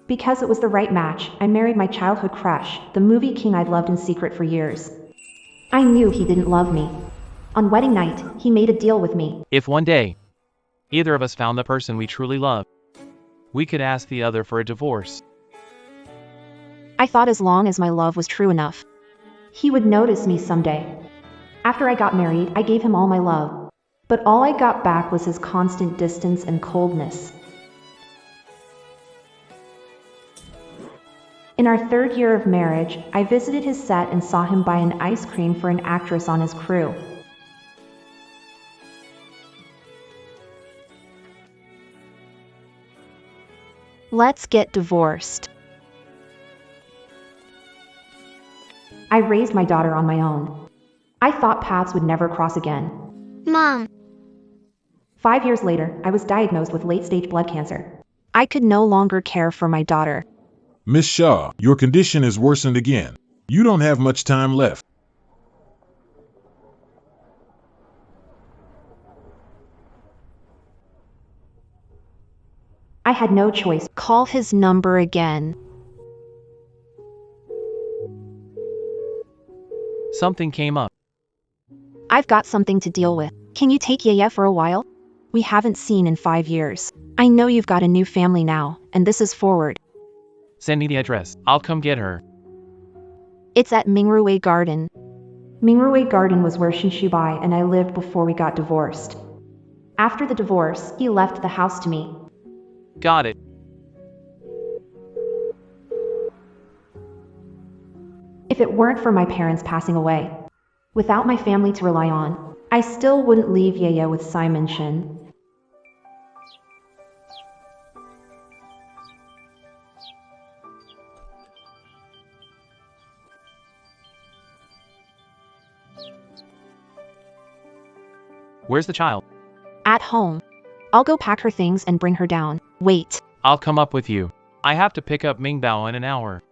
Because it was the right match, I married my childhood crush, the movie king I'd loved in secret for years. I knew he didn't love me. On wedding night, he made a deal with me. If one day, either of us found the person we truly love, we could ask the other for a divorce. I thought as long as my love was true enough, he would notice me someday. After I got married, I gave him all my love. But all I got back was his constant distance and coldness. In our 3rd year of marriage, I visited his set and saw him buy an ice cream for an actress on his crew. Let's get divorced. I raised my daughter on my own. I thought paths would never cross again. Mom. 5 years later, I was diagnosed with late-stage blood cancer. I could no longer care for my daughter. Miss Shaw, your condition has worsened again. You don't have much time left. I had no choice. Call his number again. Something came up. I've got something to deal with. Can you take Yaya for a while? We haven't seen in 5 years. I know you've got a new family now, and this is forward. Send me the address. I'll come get her. It's at Mingrue Garden. Mingrue Garden was where Shinshubai and I lived before we got divorced. After the divorce, he left the house to me. Got it. If it weren't for my parents passing away, without my family to rely on, I still wouldn't leave Yaya with Simon Shin. Where's the child? At home. I'll go pack her things and bring her down. Wait. I'll come up with you. I have to pick up Mingbao in an hour.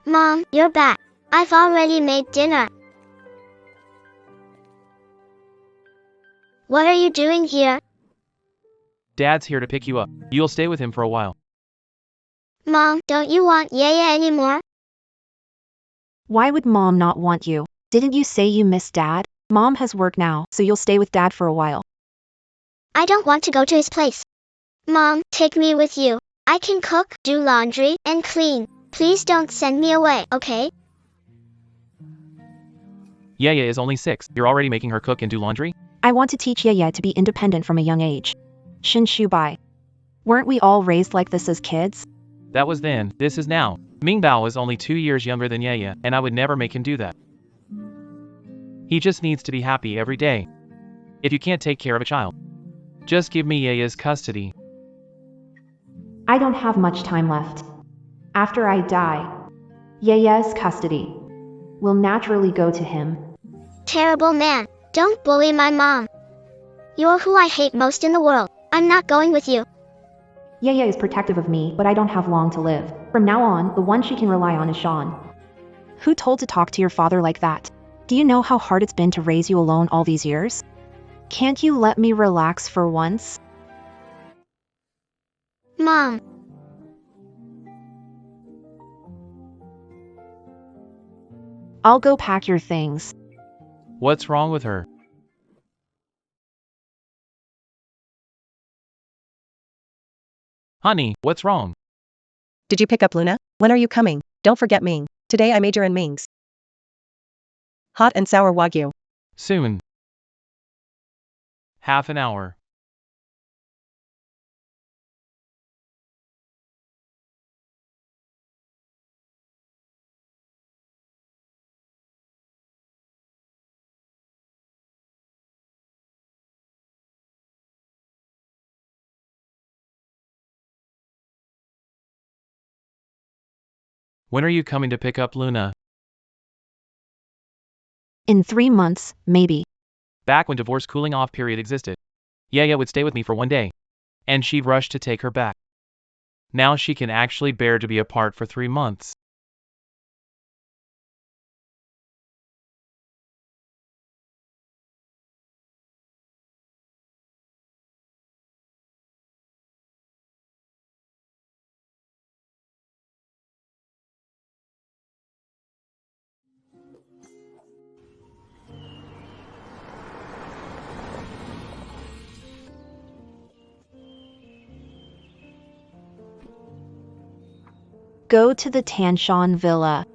Mom, you're back. I've already made dinner. What are you doing here? Dad's here to pick you up. You'll stay with him for a while. Mom, don't you want Yaya anymore? Why would Mom not want you? Didn't you say you miss Dad? Mom has work now, so you'll stay with Dad for a while. I don't want to go to his place. Mom, take me with you. I can cook, do laundry, and clean. Please don't send me away, okay? Yaya is only 6. You're already making her cook and do laundry? I want to teach Yaya to be independent from a young age. Shinshubai. Weren't we all raised like this as kids? That was then, this is now. Mingbao is only 2 years younger than Yaya, and I would never make him do that. He just needs to be happy every day. If you can't take care of a child, just give me Yaya's custody. I don't have much time left. After I die, Yaya's custody will naturally go to him. Terrible man. Don't bully my mom. You're who I hate most in the world. I'm not going with you. Yaya is protective of me, but I don't have long to live. From now on, the one she can rely on is Sean. Who told to talk to your father like that? Do you know how hard it's been to raise you alone all these years? Can't you let me relax for once? Mom. I'll go pack your things. What's wrong with her? Honey, what's wrong? Did you pick up Luna? When are you coming? Don't forget Ming. Today I major in Ming's. Hot and sour wagyu. Soon. Half an hour. When are you coming to pick up Luna? In 3 months, maybe. Back when divorce cooling off period existed, Yaya would stay with me for 1 day, and she'd rush to take her back. Now she can actually bear to be apart for 3 months. Go to the Tanshan Villa.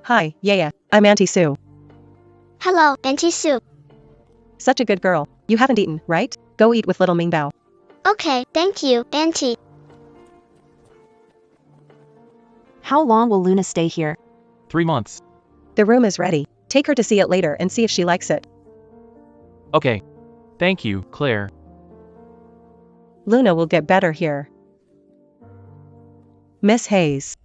Hi, Yaya. I'm Auntie Sue. Hello, Auntie Sue. Such a good girl. You haven't eaten, right? Go eat with little Mingbao. Okay, thank you, Auntie. How long will Luna stay here? 3 months. The room is ready. Take her to see it later and see if she likes it. Okay. Thank you, Claire. Luna will get better here. Miss Hayes.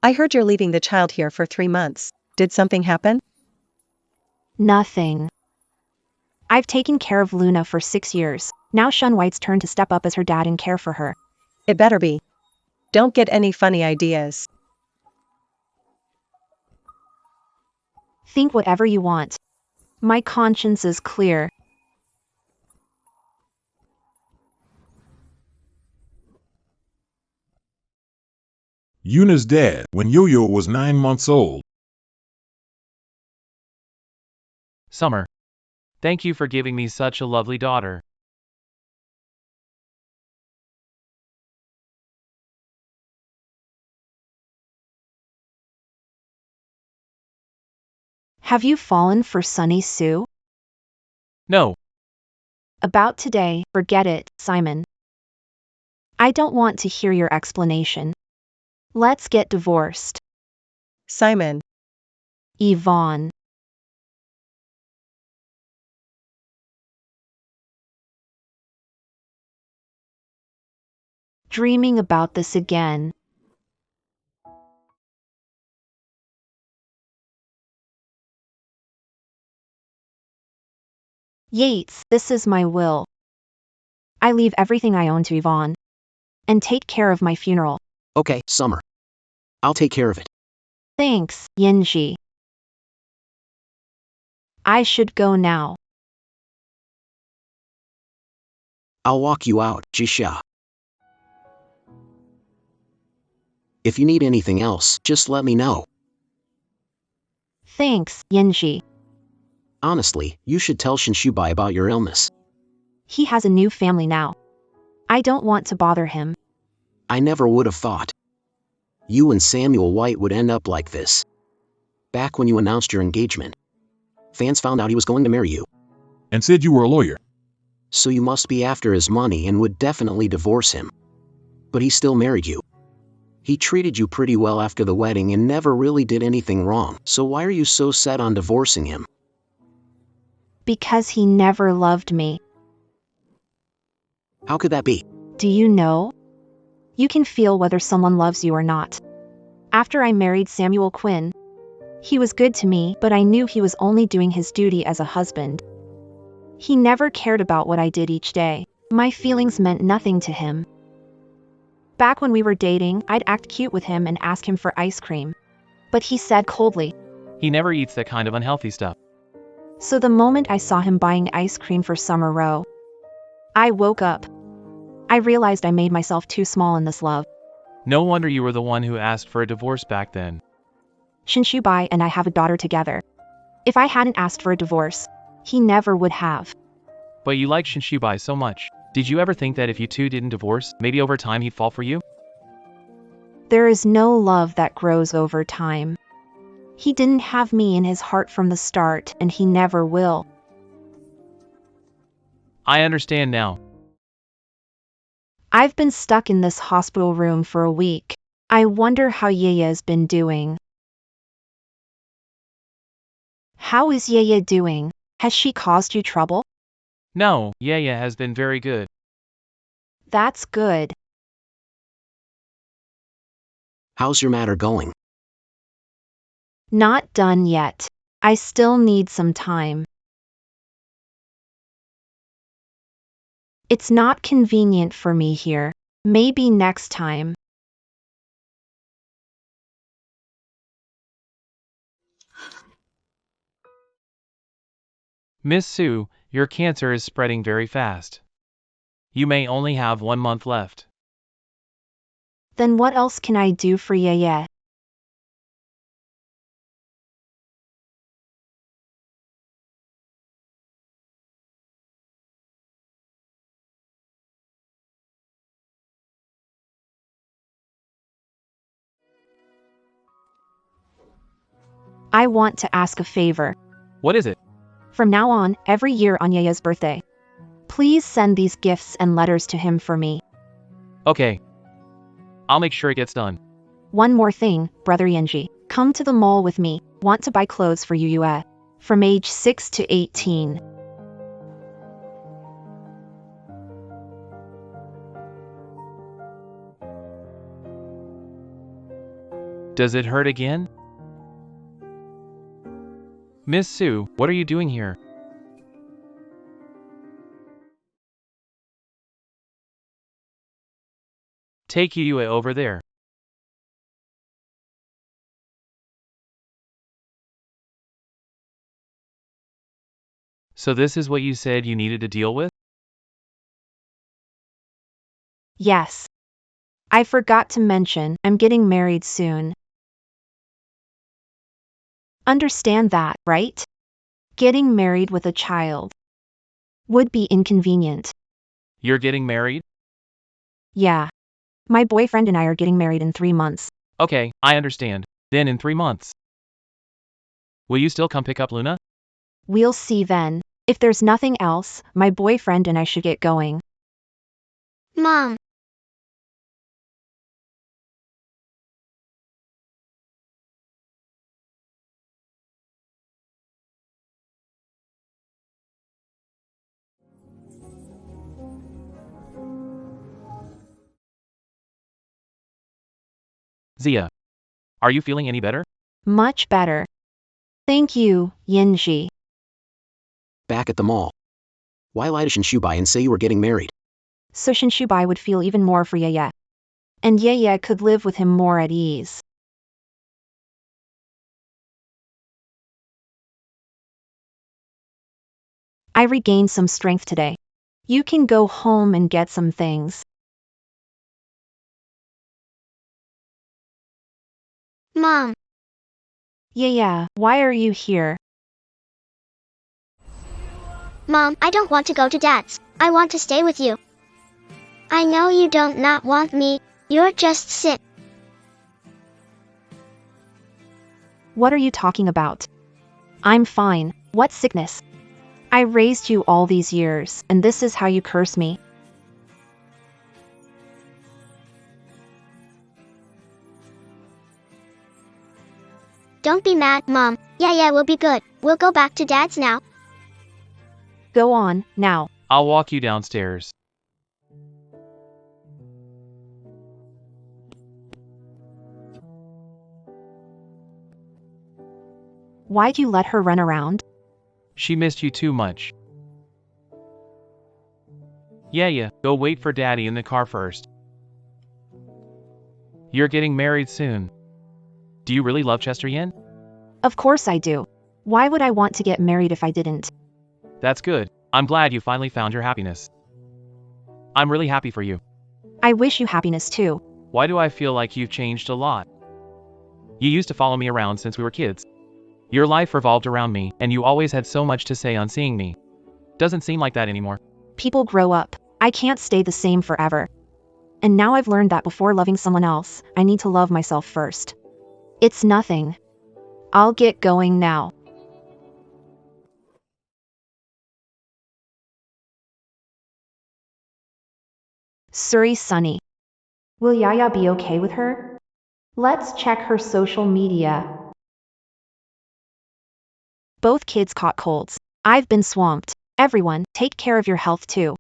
I heard you're leaving the child here for 3 months. Did something happen? Nothing. I've taken care of Luna for 6 years. Now Shun White's turn to step up as her dad and care for her. It better be. Don't get any funny ideas. Think whatever you want. My conscience is clear. Yuna's dad when Yo-Yo was 9 months old. Summer. Thank you for giving me such a lovely daughter. Have you fallen for Sunny Sue? No. About today, forget it, Simon. I don't want to hear your explanation. Let's get divorced. Simon. Yvonne. Dreaming about this again. Yates, this is my will. I leave everything I own to Yvonne. And take care of my funeral. Okay, Summer. I'll take care of it. Thanks, Yinji. I should go now. I'll walk you out, Jisha. If you need anything else, just let me know. Thanks, Yinji. Honestly, you should tell Shinshubai about your illness. He has a new family now. I don't want to bother him. I never would have thought you and Samuel White would end up like this. Back when you announced your engagement, fans found out he was going to marry you. And said you were a lawyer. So you must be after his money and would definitely divorce him. But he still married you. He treated you pretty well after the wedding and never really did anything wrong, so why are you so set on divorcing him? Because he never loved me. How could that be? Do you know? You can feel whether someone loves you or not. After I married Samuel Quinn, he was good to me, but I knew he was only doing his duty as a husband. He never cared about what I did each day. My feelings meant nothing to him. Back when we were dating, I'd act cute with him and ask him for ice cream. But he said coldly. He never eats that kind of unhealthy stuff. So the moment I saw him buying ice cream for Summer Row, I woke up. I realized I made myself too small in this love. No wonder you were the one who asked for a divorce back then. Shinshubai and I have a daughter together. If I hadn't asked for a divorce, he never would have. But you like Shinshubai so much. Did you ever think that if you two didn't divorce, maybe over time he'd fall for you? There is no love that grows over time. He didn't have me in his heart from the start, and he never will. I understand now. I've been stuck in this hospital room for a week. I wonder how Yaya's been doing. How is Yaya doing? Has she caused you trouble? No, Yaya has been very good. That's good. How's your matter going? Not done yet. I still need some time. It's not convenient for me here. Maybe next time. Miss Sue, your cancer is spreading very fast. You may only have 1 month left. Then what else can I do for Yaya? I want to ask a favor. What is it? From now on, every year on Yaya's birthday, please send these gifts and letters to him for me. Okay. I'll make sure it gets done. One more thing, Brother Yenji. Come to the mall with me. Want to buy clothes for Yuyue. From age 6 to 18. Does it hurt again? Miss Sue, what are you doing here? Take Yuyue over there. So this is what you said you needed to deal with? Yes. I forgot to mention, I'm getting married soon. Understand that, right? Getting married with a child would be inconvenient. You're getting married? Yeah. My boyfriend and I are getting married in 3 months. Okay, I understand. Then in 3 months. Will you still come pick up Luna? We'll see then. If there's nothing else, my boyfriend and I should get going. Mom. Zia. Are you feeling any better? Much better. Thank you, Yinji. Back at the mall. Why lie to Shinshubai and say you were getting married? So Shinshubai would feel even more for Yaya. And Yaya could live with him more at ease. I regained some strength today. You can go home and get some things. Mom. Yaya, why are you here? Mom, I don't want to go to Dad's. I want to stay with you. I know you don't not want me. You're just sick. What are you talking about? I'm fine. What sickness? I raised you all these years, and this is how you curse me. Don't be mad, Mom. Yeah, we'll be good. We'll go back to Dad's now. Go on, now. I'll walk you downstairs. Why'd you let her run around? She missed you too much. Yeah, go wait for Daddy in the car first. You're getting married soon. Do you really love Chester Yen? Of course I do. Why would I want to get married if I didn't? That's good. I'm glad you finally found your happiness. I'm really happy for you. I wish you happiness too. Why do I feel like you've changed a lot? You used to follow me around since we were kids. Your life revolved around me, and you always had so much to say on seeing me. Doesn't seem like that anymore. People grow up. I can't stay the same forever. And now I've learned that before loving someone else, I need to love myself first. It's nothing. I'll get going now. Suri Sunny. Will Yaya be okay with her? Let's check her social media. Both kids caught colds. I've been swamped. Everyone, take care of your health too.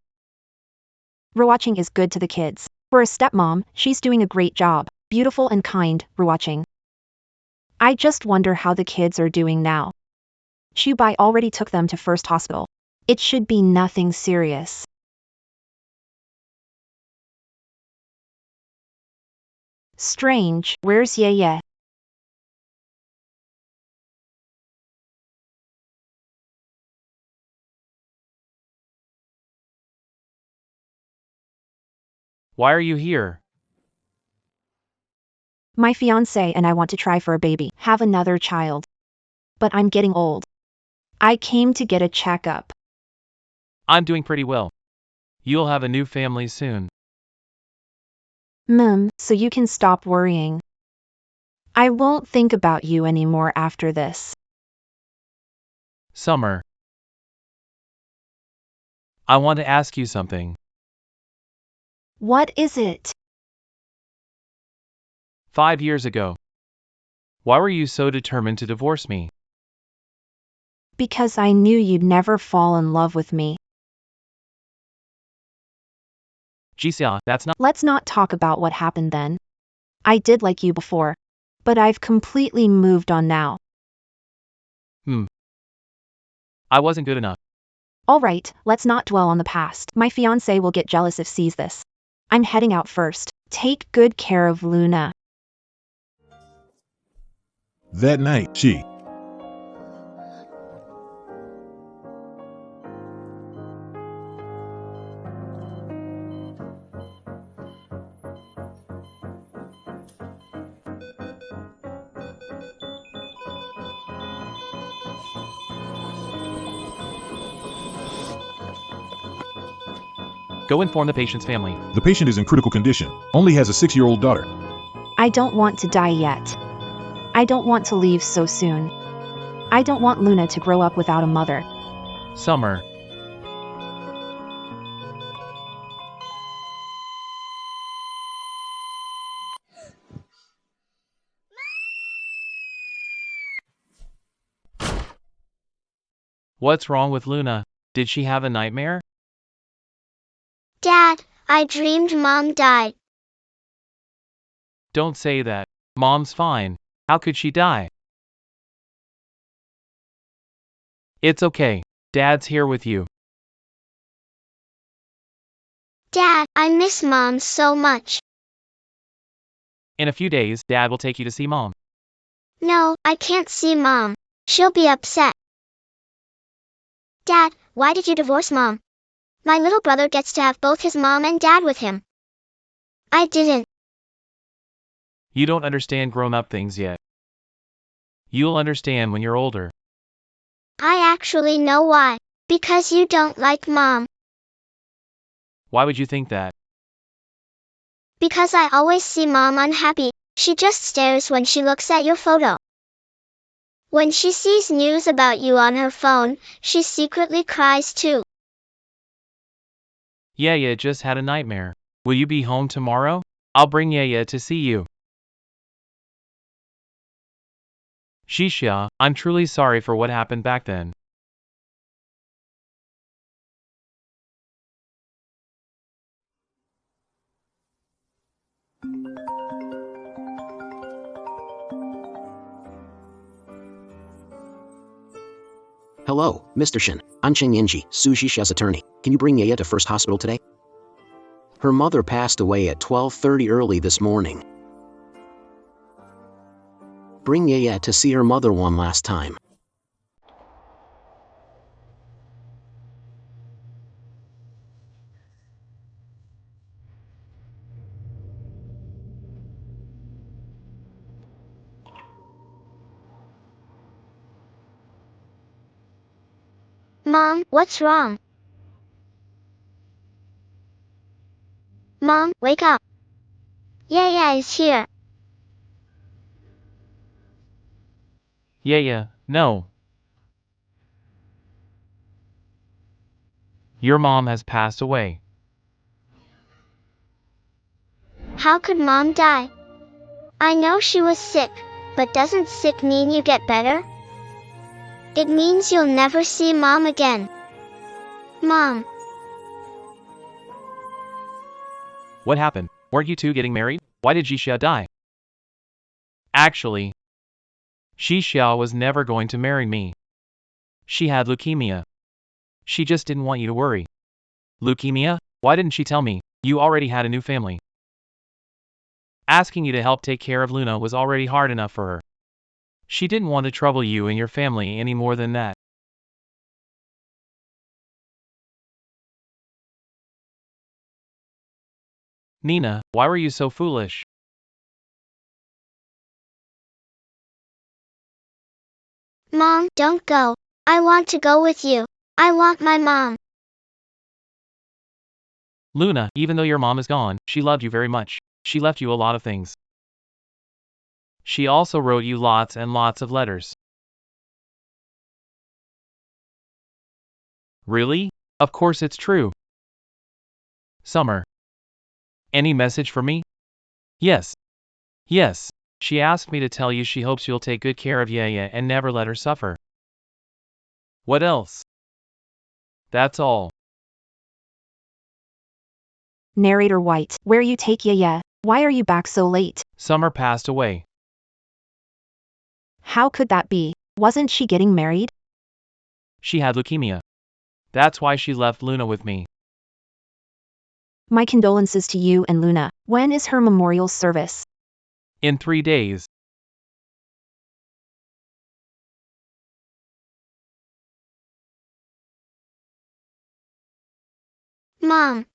Rewatching is good to the kids. For a stepmom, she's doing a great job. Beautiful and kind, rewatching. I just wonder how the kids are doing now. Shubai already took them to first hospital. It should be nothing serious. Strange, where's Yeye? Why are you here? My fiancé and I want to try for a baby, have another child. But I'm getting old. I came to get a checkup. I'm doing pretty well. You'll have a new family soon. So you can stop worrying. I won't think about you anymore after this. Summer. I want to ask you something. What is it? 5 years ago. Why were you so determined to divorce me? Because I knew you'd never fall in love with me. Jixia, that's not. Let's not talk about what happened then. I did like you before. But I've completely moved on now. I wasn't good enough. Alright, let's not dwell on the past. My fiancé will get jealous if sees this. I'm heading out first. Take good care of Luna. That night, she Go inform the patient's family. The patient is in critical condition, only has a 6-year-old daughter. I don't want to die yet. I don't want to leave so soon. I don't want Luna to grow up without a mother. Summer. What's wrong with Luna? Did she have a nightmare? Dad, I dreamed Mom died. Don't say that. Mom's fine. How could she die? It's okay. Dad's here with you. Dad, I miss Mom so much. In a few days, Dad will take you to see Mom. No, I can't see Mom. She'll be upset. Dad, why did you divorce Mom? My little brother gets to have both his mom and dad with him. I didn't. You don't understand grown-up things yet. You'll understand when you're older. I actually know why. Because you don't like Mom. Why would you think that? Because I always see Mom unhappy. She just stares when she looks at your photo. When she sees news about you on her phone, she secretly cries too. Yaya just had a nightmare. Will you be home tomorrow? I'll bring Yaya to see you. Shishia, I'm truly sorry for what happened back then. Hello, Mr. Shin. I'm Cheng Yinji, Su Shisha's attorney. Can you bring Yaya to First Hospital today? Her mother passed away at 12:30 early this morning. Bring Yaya to see her mother one last time. Mom, what's wrong? Mom, wake up. Yaya is here. Yaya, no. Your mom has passed away. How could Mom die? I know she was sick, but doesn't sick mean you get better? It means you'll never see Mom again. Mom. What happened? Weren't you two getting married? Why did Jixia die? Actually, Jixia was never going to marry me. She had leukemia. She just didn't want you to worry. Leukemia? Why didn't she tell me? You already had a new family. Asking you to help take care of Luna was already hard enough for her. She didn't want to trouble you and your family any more than that. Nina, why were you so foolish? Mom, don't go. I want to go with you. I want my mom. Luna, even though your mom is gone, she loved you very much. She left you a lot of things. She also wrote you lots and lots of letters. Really? Of course it's true. Summer. Any message for me? Yes. Yes. She asked me to tell you she hopes you'll take good care of Yaya and never let her suffer. What else? That's all. Narrator White, where you take Yaya? Why are you back so late? Summer passed away. How could that be? Wasn't she getting married? She had leukemia. That's why she left Luna with me. My condolences to you and Luna. When is her memorial service? In 3 days. Mom.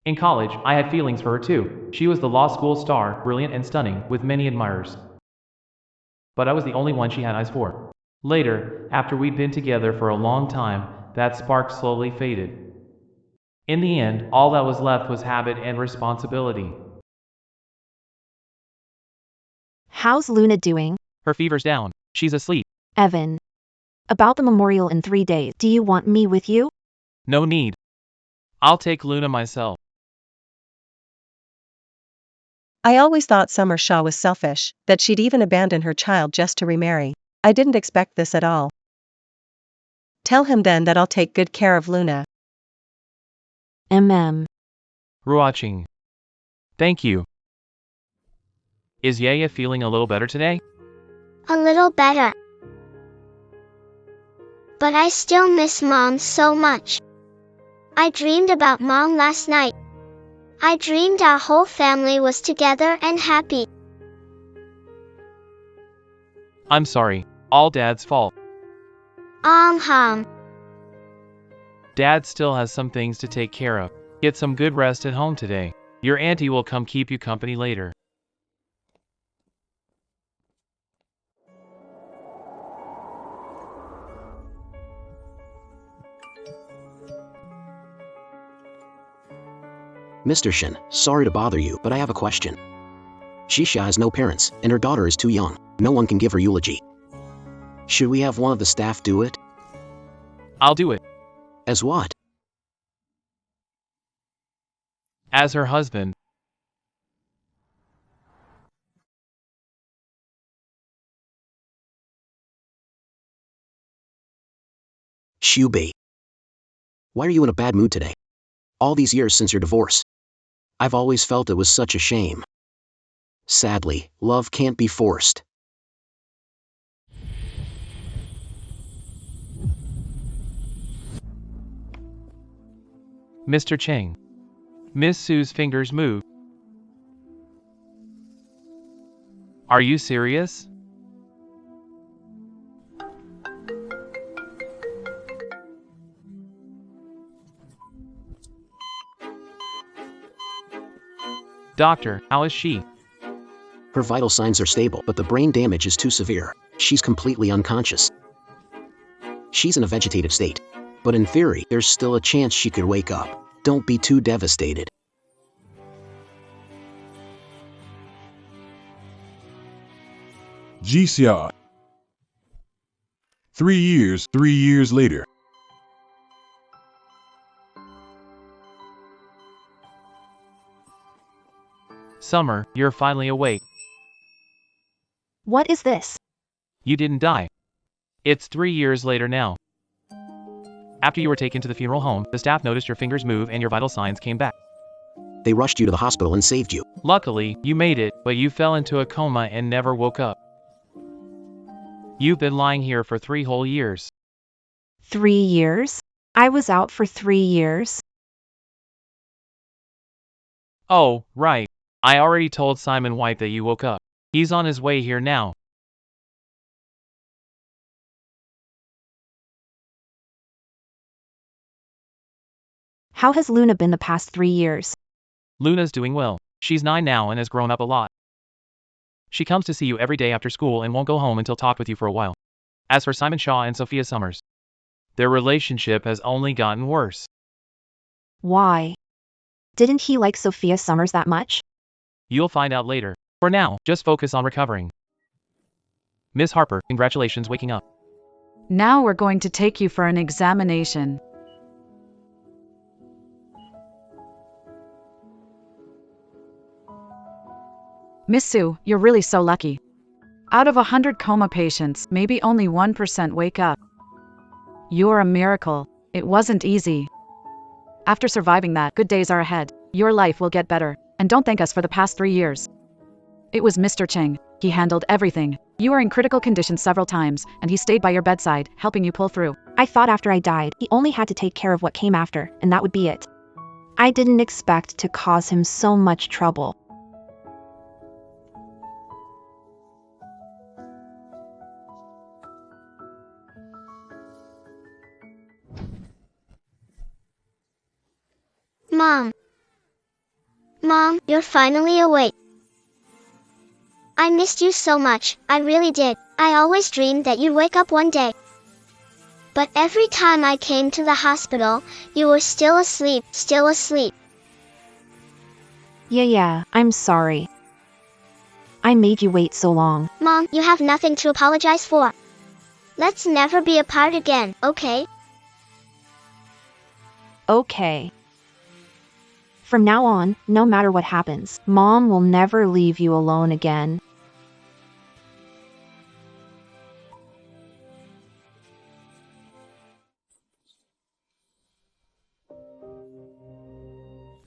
In college, I had feelings for her too. She was the law school star, brilliant and stunning, with many admirers. But I was the only one she had eyes for. Later, after we'd been together for a long time, that spark slowly faded. In the end, all that was left was habit and responsibility. How's Luna doing? Her fever's down. She's asleep. Evan. About the memorial in 3 days, do you want me with you? No need. I'll take Luna myself. I always thought Summer Shaw was selfish, that she'd even abandon her child just to remarry. I didn't expect this at all. Tell him then that I'll take good care of Luna. Ruaching. Thank you. Is Yaya feeling a little better today? A little better. But I still miss Mom so much. I dreamed about Mom last night. I dreamed our whole family was together and happy. I'm sorry. All Dad's fault. Hum. Dad still has some things to take care of. Get some good rest at home today. Your auntie will come keep you company later. Mr. Shin, sorry to bother you, but I have a question. Shisha has no parents, and her daughter is too young. No one can give her eulogy. Should we have one of the staff do it? I'll do it. As what? As her husband. Shubei. Why are you in a bad mood today? All these years since your divorce. I've always felt it was such a shame. Sadly, love can't be forced. Mr. Cheng. Miss Sue's fingers move. Are you serious? Doctor, how is she? Her vital signs are stable, but the brain damage is too severe. She's completely unconscious. She's in a vegetative state. But in theory, there's still a chance she could wake up. Don't be too devastated. Jixia. 3 years later. Summer, you're finally awake. What is this? You didn't die. It's 3 years later now. After you were taken to the funeral home, the staff noticed your fingers move and your vital signs came back. They rushed you to the hospital and saved you. Luckily, you made it, but you fell into a coma and never woke up. You've been lying here for 3 whole years. 3 years? I was out for 3 years. Oh, right. I already told Simon White that you woke up. He's on his way here now. How has Luna been the past 3 years? Luna's doing well. She's 9 now and has grown up a lot. She comes to see you every day after school and won't go home until talked with you for a while. As for Simon Shaw and Sophia Summers, their relationship has only gotten worse. Why? Didn't he like Sophia Summers that much? You'll find out later. For now, just focus on recovering. Miss Harper, congratulations waking up. Now we're going to take you for an examination. Miss Sue, you're really so lucky. Out of 100 coma patients, maybe only 1% wake up. You're a miracle. It wasn't easy. After surviving that, good days are ahead. Your life will get better. And don't thank us for the past 3 years. It was Mr. Cheng. He handled everything. You were in critical condition several times, and he stayed by your bedside, helping you pull through. I thought after I died, he only had to take care of what came after, and that would be it. I didn't expect to cause him so much trouble. Mom. Mom, you're finally awake. I missed you so much, I really did. I always dreamed that you'd wake up one day. But every time I came to the hospital, you were still asleep, still asleep. Yeah, I'm sorry. I made you wait so long. Mom, you have nothing to apologize for. Let's never be apart again, okay? Okay. From now on, no matter what happens, Mom will never leave you alone again.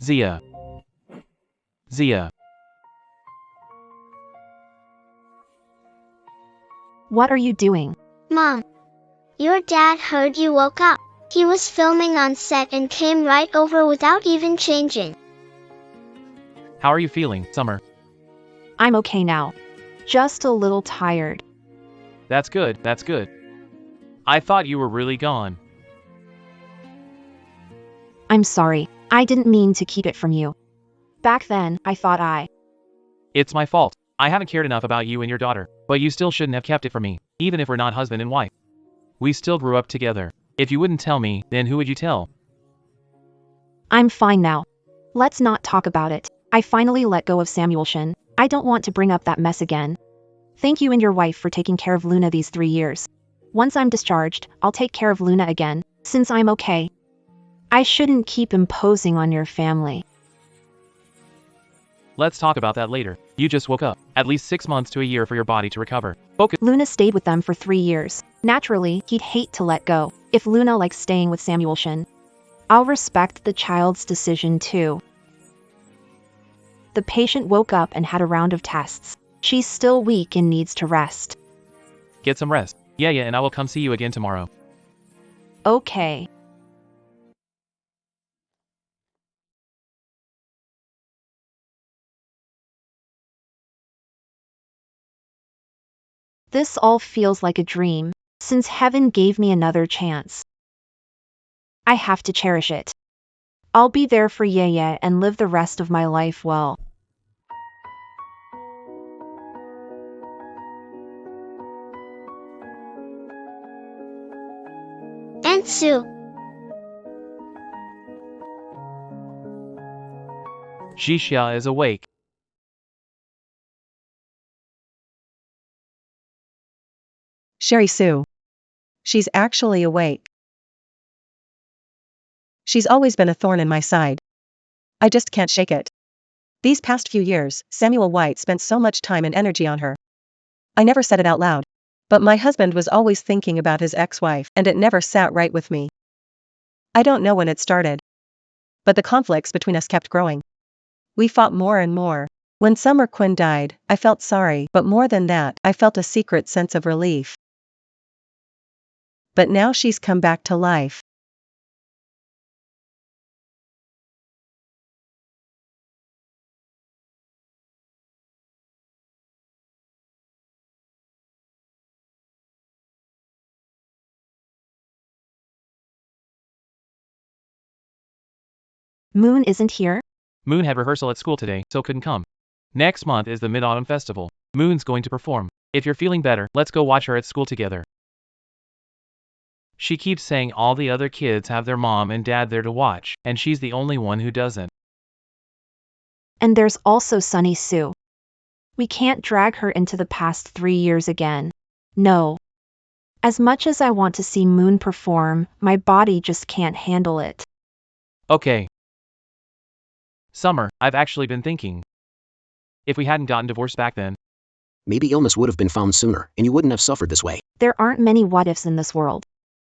Zia. What are you doing? Mom, your dad heard you woke up. He was filming on set and came right over without even changing. How are you feeling, Summer? I'm okay now. Just a little tired. That's good. I thought you were really gone. I'm sorry. I didn't mean to keep it from you. Back then, I thought It's my fault. I haven't cared enough about you and your daughter, but you still shouldn't have kept it from me, even if we're not husband and wife. We still grew up together. If you wouldn't tell me, then who would you tell? I'm fine now. Let's not talk about it. I finally let go of Samuelson. I don't want to bring up that mess again. Thank you and your wife for taking care of Luna these 3 years. Once I'm discharged, I'll take care of Luna again, since I'm okay. I shouldn't keep imposing on your family. Let's talk about that later. You just woke up. At least 6 months to a year for your body to recover. Focus. Luna stayed with them for 3 years. Naturally, he'd hate to let go. If Luna likes staying with Samuelson, I'll respect the child's decision too. The patient woke up and had a round of tests. She's still weak and needs to rest. Get some rest. Yeah, and I will come see you again tomorrow. Okay. This all feels like a dream, since heaven gave me another chance. I have to cherish it. I'll be there for Yaya and live the rest of my life well. Aunt Sue. Jixia is awake. Sherry Sue. She's actually awake. She's always been a thorn in my side. I just can't shake it. These past few years, Samuel White spent so much time and energy on her. I never said it out loud, but my husband was always thinking about his ex-wife, and it never sat right with me. I don't know when it started, but the conflicts between us kept growing. We fought more and more. When Summer Quinn died, I felt sorry, but more than that, I felt a secret sense of relief. But now she's come back to life. Moon isn't here? Moon had rehearsal at school today, so couldn't come. Next month is the Mid-Autumn Festival. Moon's going to perform. If you're feeling better, let's go watch her at school together. She keeps saying all the other kids have their mom and dad there to watch, and she's the only one who doesn't. And there's also Sunny Sue. We can't drag her into the past 3 years again. No. As much as I want to see Moon perform, my body just can't handle it. Okay. Summer, I've actually been thinking. If we hadn't gotten divorced back then, Maybe illness would have been found sooner, and you wouldn't have suffered this way. There aren't many what-ifs in this world.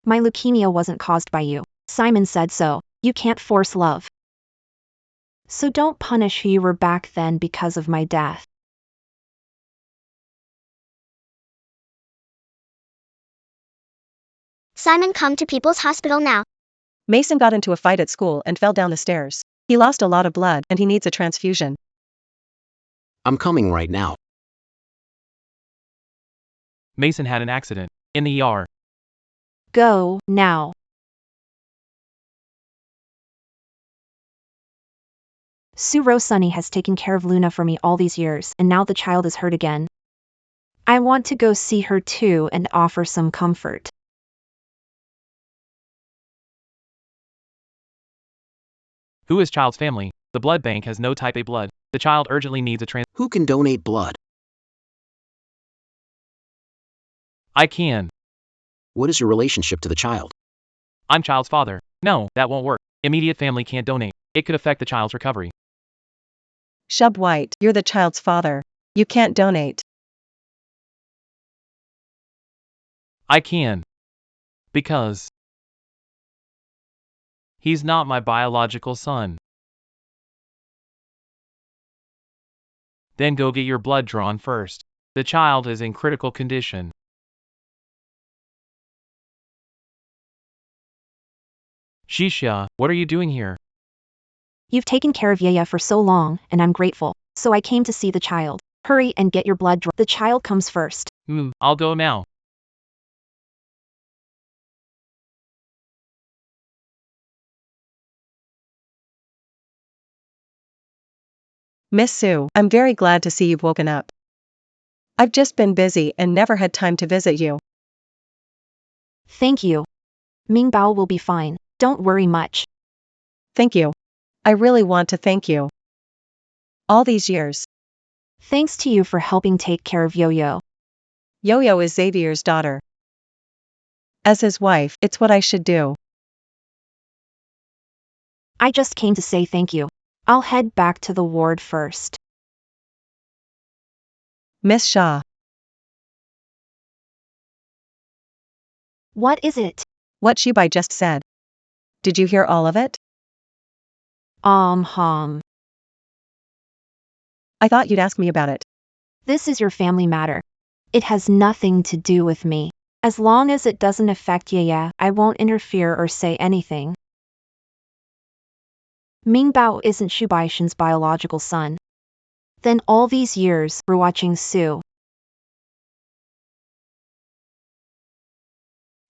My leukemia wasn't caused by you. Simon said so. You can't force love. So don't punish who you were back then because of my death. Simon, come to People's Hospital now. Mason got into a fight at school and fell down the stairs. He lost a lot of blood and he needs a transfusion. I'm coming right now. Mason had an accident. In the ER. Go, now. Sue Sunny has taken care of Luna for me all these years, and now the child is hurt again. I want to go see her too and offer some comfort. Who is child's family? The blood bank has no type A blood. The child urgently needs a Who can donate blood? I can. What is your relationship to the child? I'm child's father. No, that won't work. Immediate family can't donate. It could affect the child's recovery. Shub White, you're the child's father. You can't donate. I can. Because he's not my biological son. Then go get your blood drawn first. The child is in critical condition. Shisha, what are you doing here? You've taken care of Yaya for so long, and I'm grateful. So I came to see the child. Hurry and get your blood drawn. The child comes first. I'll go now. Miss Sue, I'm very glad to see you've woken up. I've just been busy and never had time to visit you. Thank you. Mingbao will be fine. Don't worry much. Thank you. I really want to thank you. All these years. Thanks to you for helping take care of Yo-Yo. Yo-Yo is Xavier's daughter. As his wife, it's what I should do. I just came to say thank you. I'll head back to the ward first. Miss Shaw. What is it? What Shubai just said. Did you hear all of it? I thought you'd ask me about it. This is your family matter. It has nothing to do with me. As long as it doesn't affect Yaya, I won't interfere or say anything. Mingbao isn't Shubaishan's biological son. Then all these years, we're watching Sue.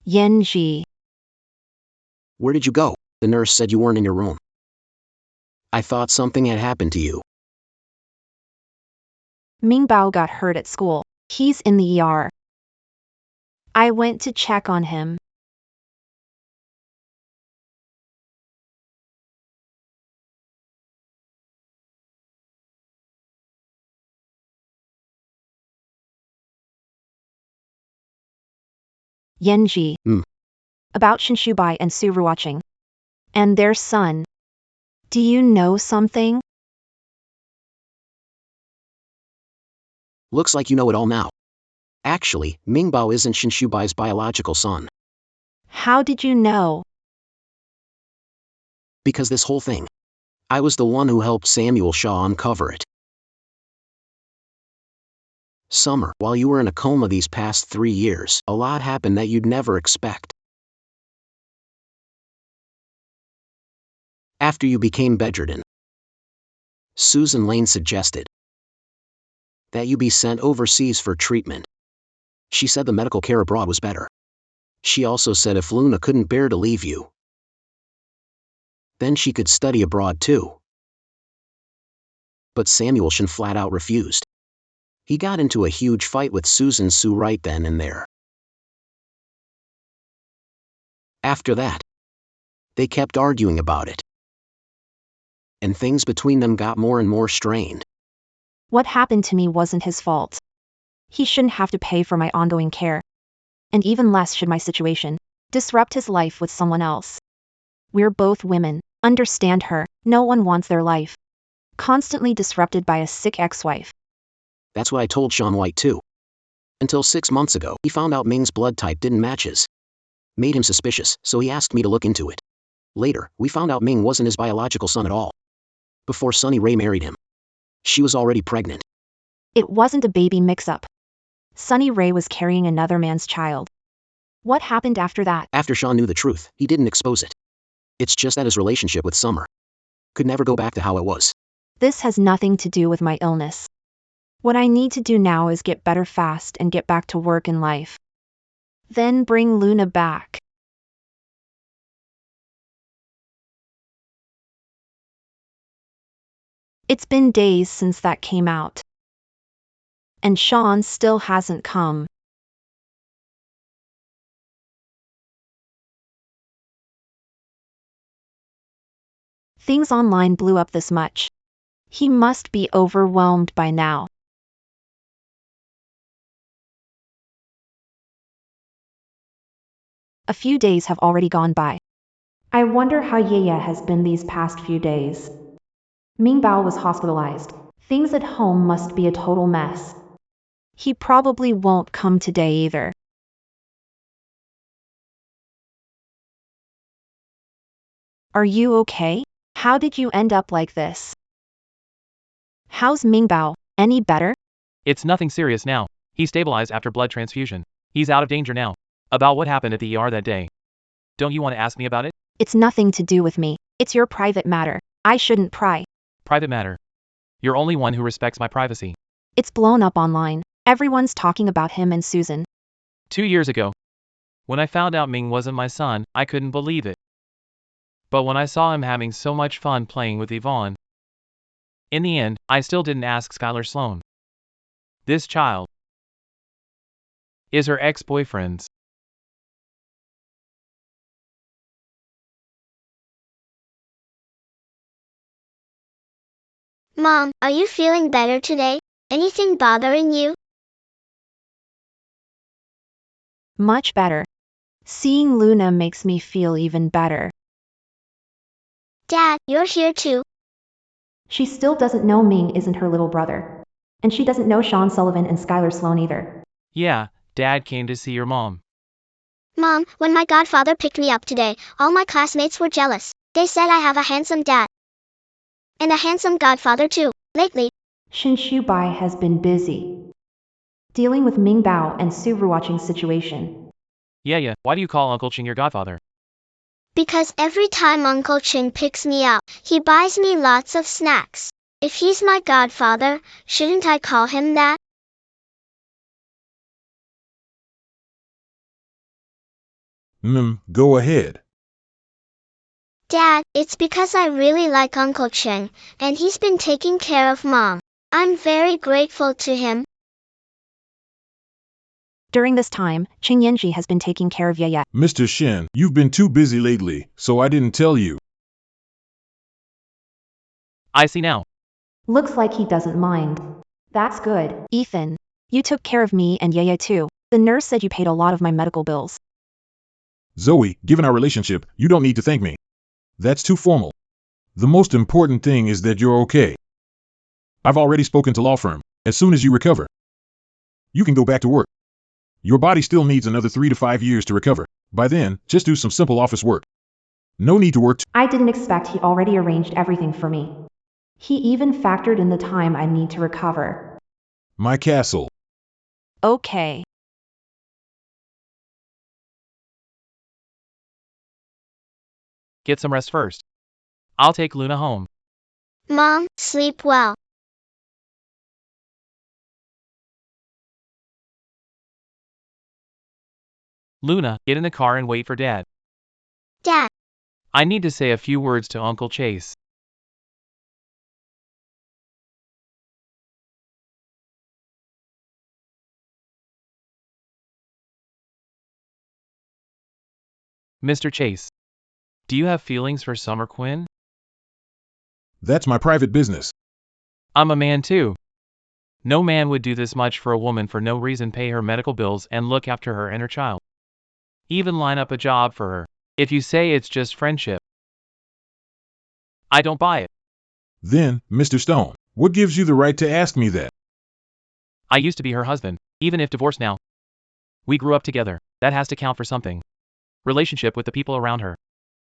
Yenji. Where did you go? The nurse said you weren't in your room. I thought something had happened to you. Mingbao got hurt at school. He's in the ER. I went to check on him. Yenji. About Shinshubai and Suru watching. And their son. Do you know something? Looks like you know it all now. Actually, Mingbao isn't Shinshubai's biological son. How did you know? Because this whole thing. I was the one who helped Samuel Shaw uncover it. Summer, while you were in a coma these past 3 years, a lot happened that you'd never expect. After you became bedridden, Susan Lane suggested that you be sent overseas for treatment. She said the medical care abroad was better. She also said if Luna couldn't bear to leave you, Then she could study abroad too. But Samuel Shin flat out refused. He got into a huge fight with Susan Sue right then and there. After that, they kept arguing about it. And things between them got more and more strained. What happened to me wasn't his fault. He shouldn't have to pay for my ongoing care. And even less should my situation disrupt his life with someone else. We're both women. Understand her. No one wants their life constantly disrupted by a sick ex-wife. That's what I told Sean White too. Until 6 months ago, he found out Ming's blood type didn't match his. Made him suspicious, so he asked me to look into it. Later, we found out Ming wasn't his biological son at all. Before Sunny Ray married him, she was already pregnant. It wasn't a baby mix-up. Sunny Ray was carrying another man's child. What happened after that? After Sean knew the truth, he didn't expose it. It's just that his relationship with Summer could never go back to how it was. This has nothing to do with my illness. What I need to do now is get better fast and get back to work and life. Then bring Luna back. It's been days since that came out. And Sean still hasn't come. Things online blew up this much. He must be overwhelmed by now. A few days have already gone by. I wonder how Yaya has been these past few days. Mingbao was hospitalized. Things at home must be a total mess. He probably won't come today either. Are you okay? How did you end up like this? How's Mingbao? Any better? It's nothing serious now. He stabilized after blood transfusion. He's out of danger now. About what happened at the ER that day. Don't you want to ask me about it? It's nothing to do with me. It's your private matter. I shouldn't pry. Private matter. You're only one who respects my privacy. It's blown up online. Everyone's talking about him and Susan. 2 years ago, when I found out Ming wasn't my son, I couldn't believe it. But when I saw him having so much fun playing with Yvonne, in the end, I still didn't ask Skylar Sloan. This child is her ex-boyfriend's. Mom, are you feeling better today? Anything bothering you? Much better. Seeing Luna makes me feel even better. Dad, you're here too. She still doesn't know Ming isn't her little brother. And she doesn't know Sean Sullivan and Skylar Sloan either. Yeah, Dad came to see your mom. Mom, when my godfather picked me up today, all my classmates were jealous. They said I have a handsome dad. And a handsome godfather too. Lately, Shin Shubai has been busy dealing with Ming Bao and Su Ruwatching's situation. Yeah, why do you call Uncle Ching your godfather? because every time Uncle Chin picks me up, he buys me lots of snacks. If he's my godfather, shouldn't I call him that? Go ahead. Dad, it's because I really like Uncle Chin, and he's been taking care of Mom. I'm very grateful to him. During this time, Ching Yanji has been taking care of Yaya. Mr. Shin, you've been too busy lately, so I didn't tell you. I see now. Looks like he doesn't mind. That's good. Ethan, you took care of me and Yaya too. The nurse said you paid a lot of my medical bills. Zoe, given our relationship, you don't need to thank me. That's too formal. The most important thing is that you're okay. I've already spoken to law firm. As soon as you recover, you can go back to work. Your body still needs another 3 to 5 years to recover. By then, just do some simple office work. No need to work. I didn't expect he already arranged everything for me. He even factored in the time I need to recover. My castle. Okay. Get some rest first. I'll take Luna home. Mom, sleep well. Luna, get in the car and wait for Dad. Dad, I need to say a few words to Uncle Chase. Mr. Chase, do you have feelings for Summer Quinn? That's my private business. I'm a man too. No man would do this much for a woman for no reason, pay her medical bills and look after her and her child. Even line up a job for her. If you say it's just friendship, I don't buy it. Then, Mr. Stone, what gives you the right to ask me that? I used to be her husband, even if divorced now. We grew up together. That has to count for something. Relationship with the people around her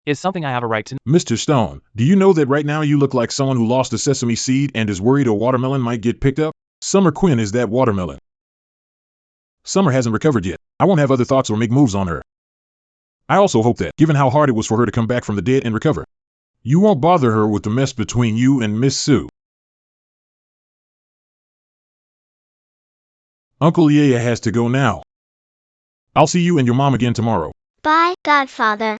is something I have a right to. Mr. Stone, do you know that right now you look like someone who lost a sesame seed and is worried a watermelon might get picked up? Summer Quinn is that watermelon. Summer hasn't recovered yet. I won't have other thoughts or make moves on her. I also hope that, given how hard it was for her to come back from the dead and recover, you won't bother her with the mess between you and Miss Sue. Uncle Yaya has to go now. I'll see you and your mom again tomorrow. Bye, Godfather.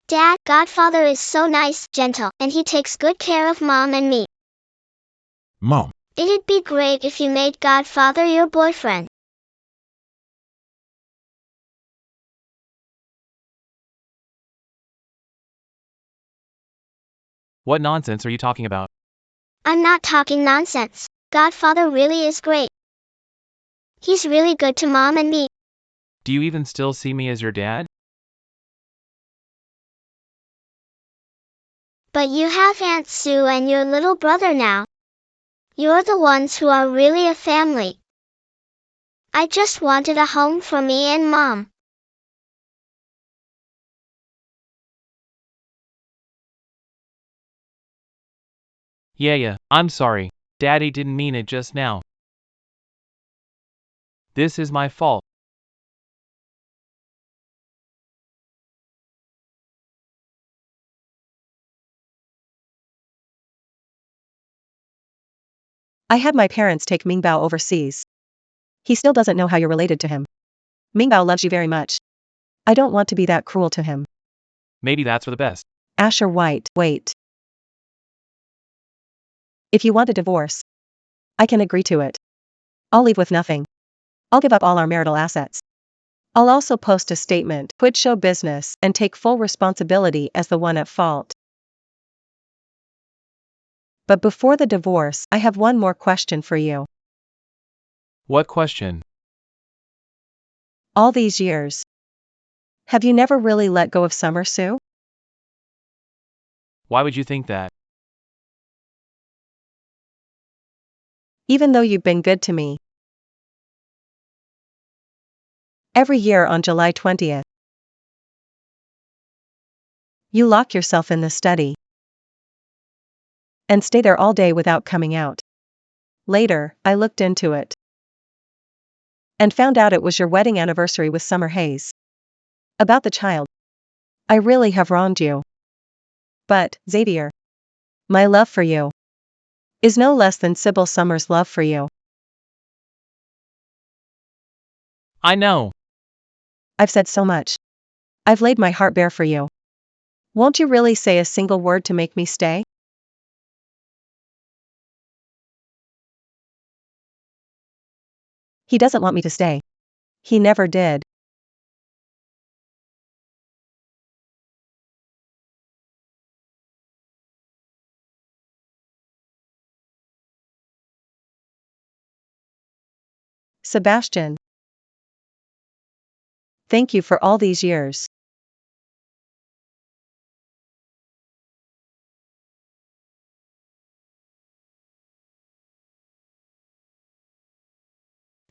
Dad, Godfather is so nice, gentle, and he takes good care of Mom and me. Mom, It'd be great if you made Godfather your boyfriend. What nonsense are you talking about? I'm not talking nonsense. Godfather really is great. He's really good to Mom and me. Do you even still see me as your dad? But you have Aunt Sue and your little brother now. You're the ones who are really a family. I just wanted a home for me and Mom. Yeah, I'm sorry. Daddy didn't mean it just now. This is my fault. I had my parents take Mingbao overseas. He still doesn't know how you're related to him. Mingbao loves you very much. I don't want to be that cruel to him. Maybe that's for the best. Asher White, wait. If you want a divorce, I can agree to it. I'll leave with nothing. I'll give up all our marital assets. I'll also post a statement, quit show business, and take full responsibility as the one at fault. But before the divorce, I have one more question for you. What question? All these years, have you never really let go of Summer, Sue? Why would you think that? Even though you've been good to me. Every year on July 20th, you lock yourself in the study and stay there all day without coming out. Later, I looked into it and found out it was your wedding anniversary with Summer Hayes. About the child, I really have wronged you. But, Xavier, my love for you is no less than Sybil Summers' love for you. I know. I've said so much. I've laid my heart bare for you. Won't you really say a single word to make me stay? He doesn't want me to stay. He never did. Sebastian, thank you for all these years.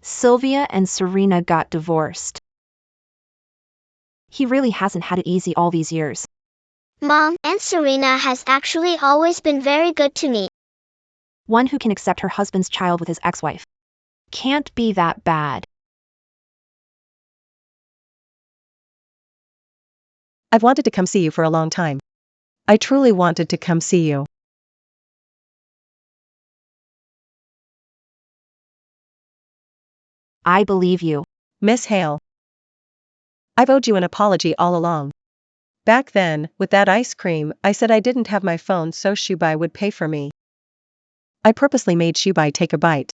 Sylvia and Serena got divorced. He really hasn't had it easy all these years. Mom, Aunt Serena has actually always been very good to me. One who can accept her husband's child with his ex-wife can't be that bad. I've wanted to come see you for a long time. I truly wanted to come see you. I believe you. Miss Hale. I've owed you an apology all along. Back then, with that ice cream, I said I didn't have my phone so Shubai would pay for me. I purposely made Shubai take a bite.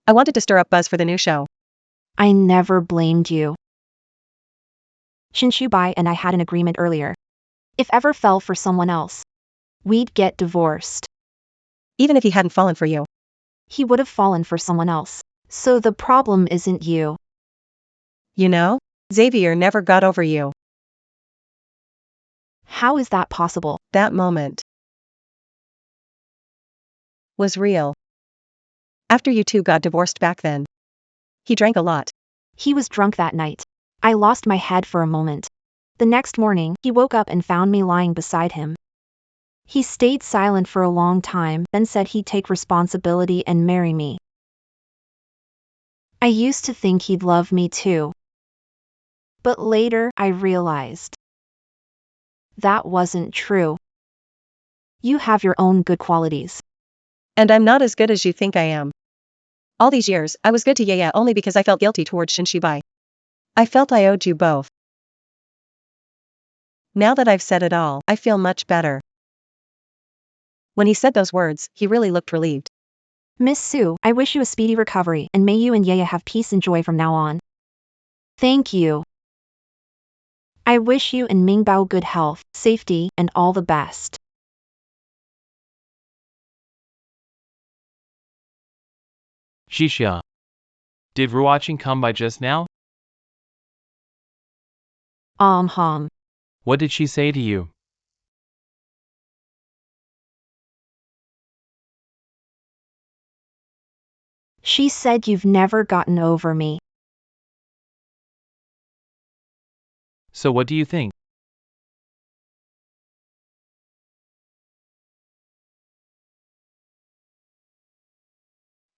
I wanted to stir up buzz for the new show. I never blamed you. Shinshubai and I had an agreement earlier. If ever fell for someone else, we'd get divorced. Even if he hadn't fallen for you. He would have fallen for someone else. So the problem isn't you. You know, Xavier never got over you. How is that possible? That moment was real. After you two got divorced back then. He drank a lot. He was drunk that night. I lost my head for a moment. The next morning, he woke up and found me lying beside him. He stayed silent for a long time, then said he'd take responsibility and marry me. I used to think he'd love me too. But later, I realized that wasn't true. You have your own good qualities. And I'm not as good as you think I am. All these years, I was good to Yaya only because I felt guilty towards Shinshibai. I felt I owed you both. Now that I've said it all, I feel much better. When he said those words, he really looked relieved. Miss Sue, I wish you a speedy recovery and may you and Yaya have peace and joy from now on. Thank you. I wish you and Mingbao good health, safety, and all the best. Shisha. Did rewatching come by just now? Hum. What did she say to you? She said you've never gotten over me. So what do you think?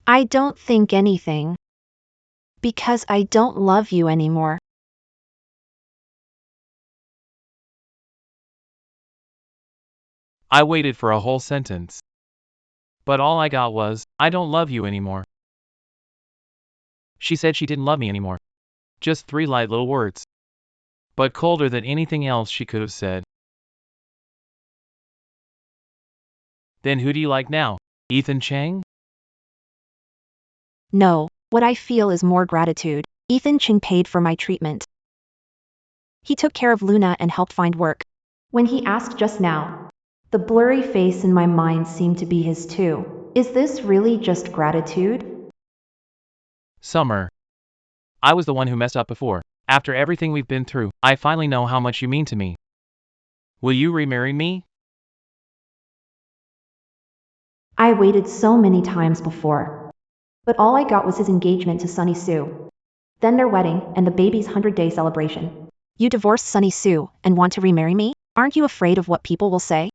I don't think anything. Because I don't love you anymore. I waited for a whole sentence. But all I got was, I don't love you anymore. She said she didn't love me anymore. Just 3 light little words. But colder than anything else she could have said. Then who do you like now? Ethan Chang? No, what I feel is more gratitude. Ethan Ching paid for my treatment. He took care of Luna and helped find work. When he asked just now, the blurry face in my mind seemed to be his too. Is this really just gratitude? Summer. I was the one who messed up before. After everything we've been through, I finally know how much you mean to me. Will you remarry me? I waited so many times before. But all I got was his engagement to Sunny Sue. Then their wedding and the baby's 100-day celebration. You divorced Sunny Sue and want to remarry me? Aren't you afraid of what people will say?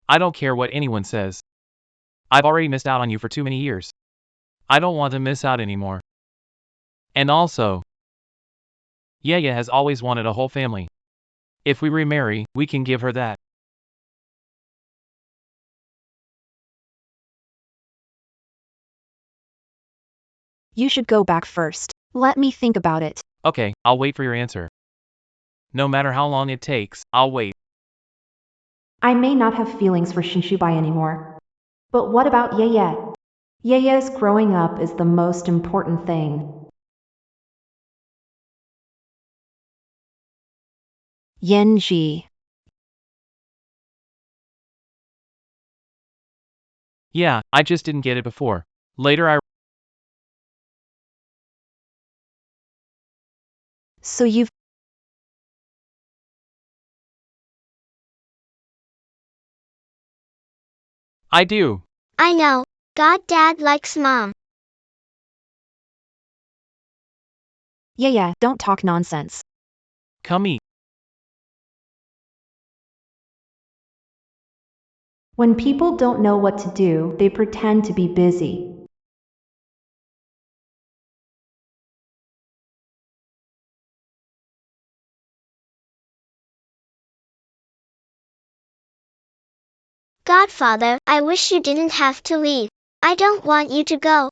I don't care what anyone says. I've already missed out on you for too many years. I don't want to miss out anymore. And also, Yaya has always wanted a whole family. If we remarry, we can give her that. You should go back first. Let me think about it. Okay, I'll wait for your answer. No matter how long it takes, I'll wait. I may not have feelings for Shinshubai anymore. But what about Yaya? Yaya's growing up is the most important thing. Yenji. Yeah, I just didn't get it before. Later So you've... I do. I know. God Dad likes Mom. Yaya, don't talk nonsense. Come eat. When people don't know what to do, they pretend to be busy. Godfather, I wish you didn't have to leave. I don't want you to go.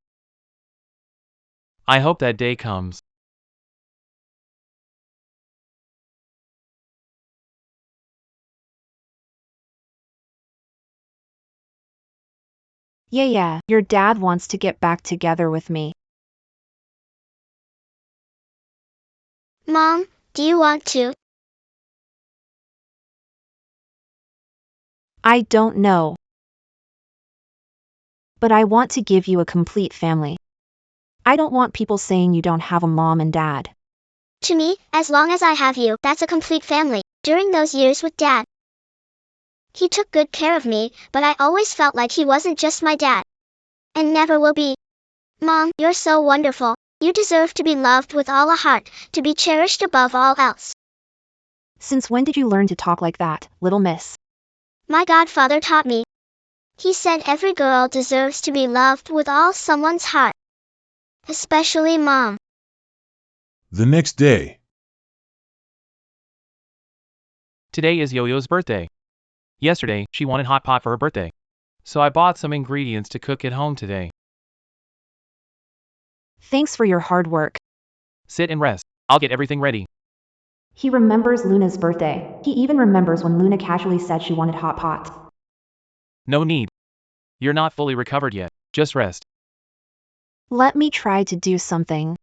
I hope that day comes. Yeah, your dad wants to get back together with me. Mom, do you want to? I don't know. But I want to give you a complete family. I don't want people saying you don't have a mom and dad. To me, as long as I have you, that's a complete family. During those years with Dad, he took good care of me, but I always felt like he wasn't just my dad. And never will be. Mom, you're so wonderful. You deserve to be loved with all a heart, to be cherished above all else. Since when did you learn to talk like that, little miss? My godfather taught me. He said every girl deserves to be loved with all someone's heart. Especially Mom. The next day. Today is Yo-Yo's birthday. Yesterday, she wanted hot pot for her birthday. So I bought some ingredients to cook at home today. Thanks for your hard work. Sit and rest. I'll get everything ready. He remembers Luna's birthday. He even remembers when Luna casually said she wanted hot pot. No need. You're not fully recovered yet. Just rest. Let me try to do something.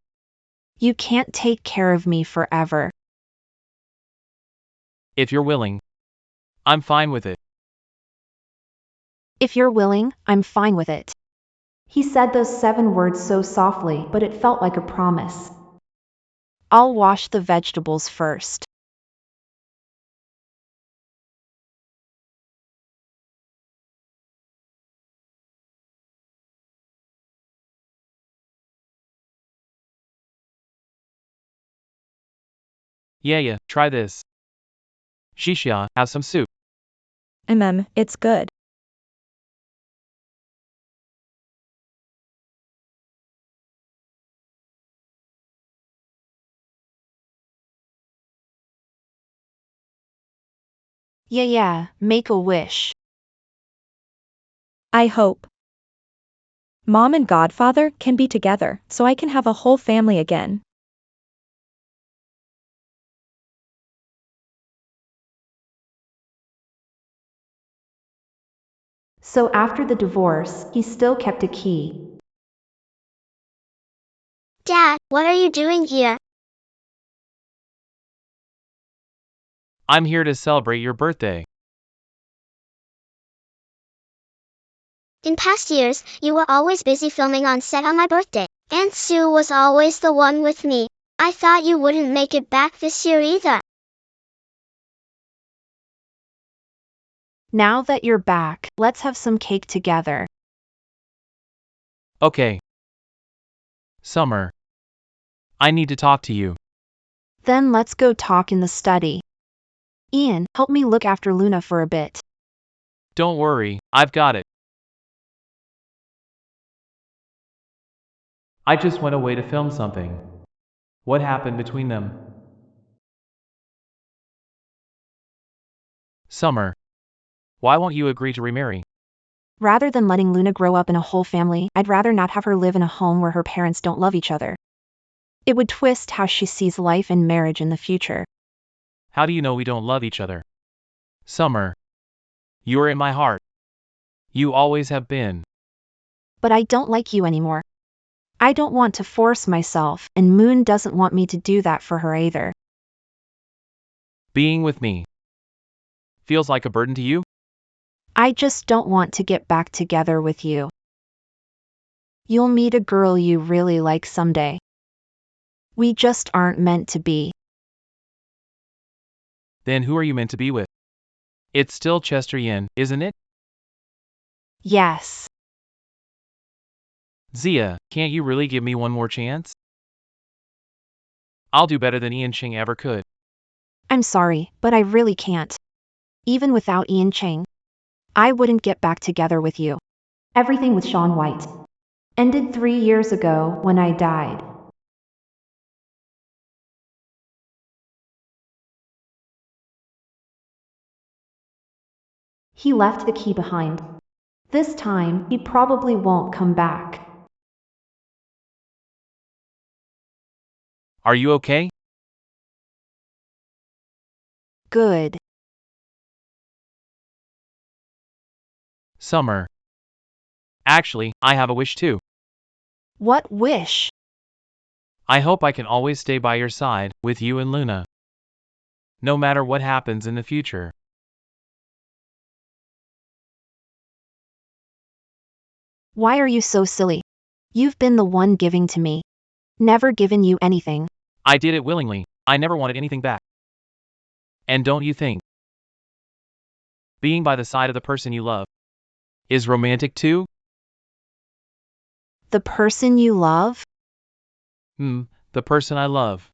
You can't take care of me forever. If you're willing, I'm fine with it. If you're willing, I'm fine with it. He said those 7 words so softly, but it felt like a promise. I'll wash the vegetables first. Yeah, try this. Shisha, have some soup. It's good. Yeah, make a wish. I hope Mom and Godfather can be together so I can have a whole family again. So after the divorce, he still kept a key. Dad, what are you doing here? I'm here to celebrate your birthday. In past years, you were always busy filming on set on my birthday. Aunt Sue was always the one with me. I thought you wouldn't make it back this year either. Now that you're back, let's have some cake together. Okay. Summer. I need to talk to you. Then let's go talk in the study. Ian, help me look after Luna for a bit. Don't worry, I've got it. I just went away to film something. What happened between them? Summer. Why won't you agree to remarry? Rather than letting Luna grow up in a whole family, I'd rather not have her live in a home where her parents don't love each other. It would twist how she sees life and marriage in the future. How do you know we don't love each other? Summer. You're in my heart. You always have been. But I don't like you anymore. I don't want to force myself, and Moon doesn't want me to do that for her either. Being with me feels like a burden to you? I just don't want to get back together with you. You'll meet a girl you really like someday. We just aren't meant to be. Then who are you meant to be with? It's still Chester Yin, isn't it? Yes. Zia, can't you really give me one more chance? I'll do better than Ian Ching ever could. I'm sorry, but I really can't. Even without Ian Chang, I wouldn't get back together with you. Everything with Sean White ended 3 years ago when I died. He left the key behind. This time, he probably won't come back. Are you okay? Good. Summer. Actually, I have a wish too. What wish? I hope I can always stay by your side, with you and Luna. No matter what happens in the future. Why are you so silly? You've been the one giving to me. Never given you anything. I did it willingly. I never wanted anything back. And don't you think being by the side of the person you love is romantic too? The person you love? The person I love.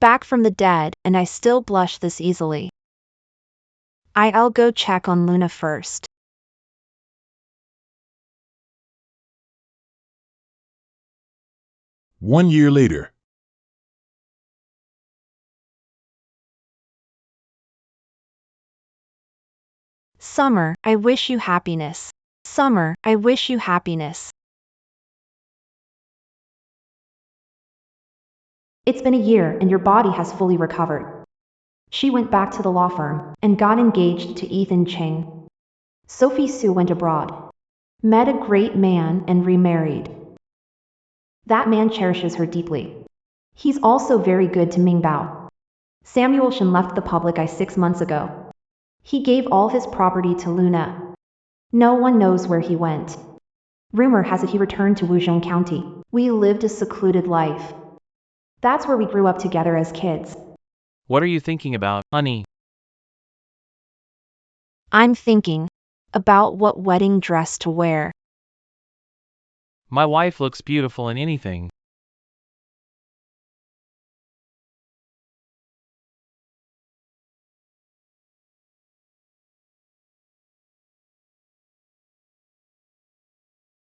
Back from the dead, and I still blush this easily. I'll go check on Luna first. One year later. Summer, I wish you happiness. Summer, I wish you happiness. It's been a year and your body has fully recovered. She went back to the law firm and got engaged to Ethan Chang. Sophie Sue went abroad, met a great man and remarried. That man cherishes her deeply. He's also very good to Ming Bao. Samuel Shen left the public eye 6 months ago. He gave all his property to Luna. No one knows where he went. Rumor has it he returned to Wuzhong County. We lived a secluded life. That's where we grew up together as kids. What are you thinking about, honey? I'm thinking about what wedding dress to wear. My wife looks beautiful in anything.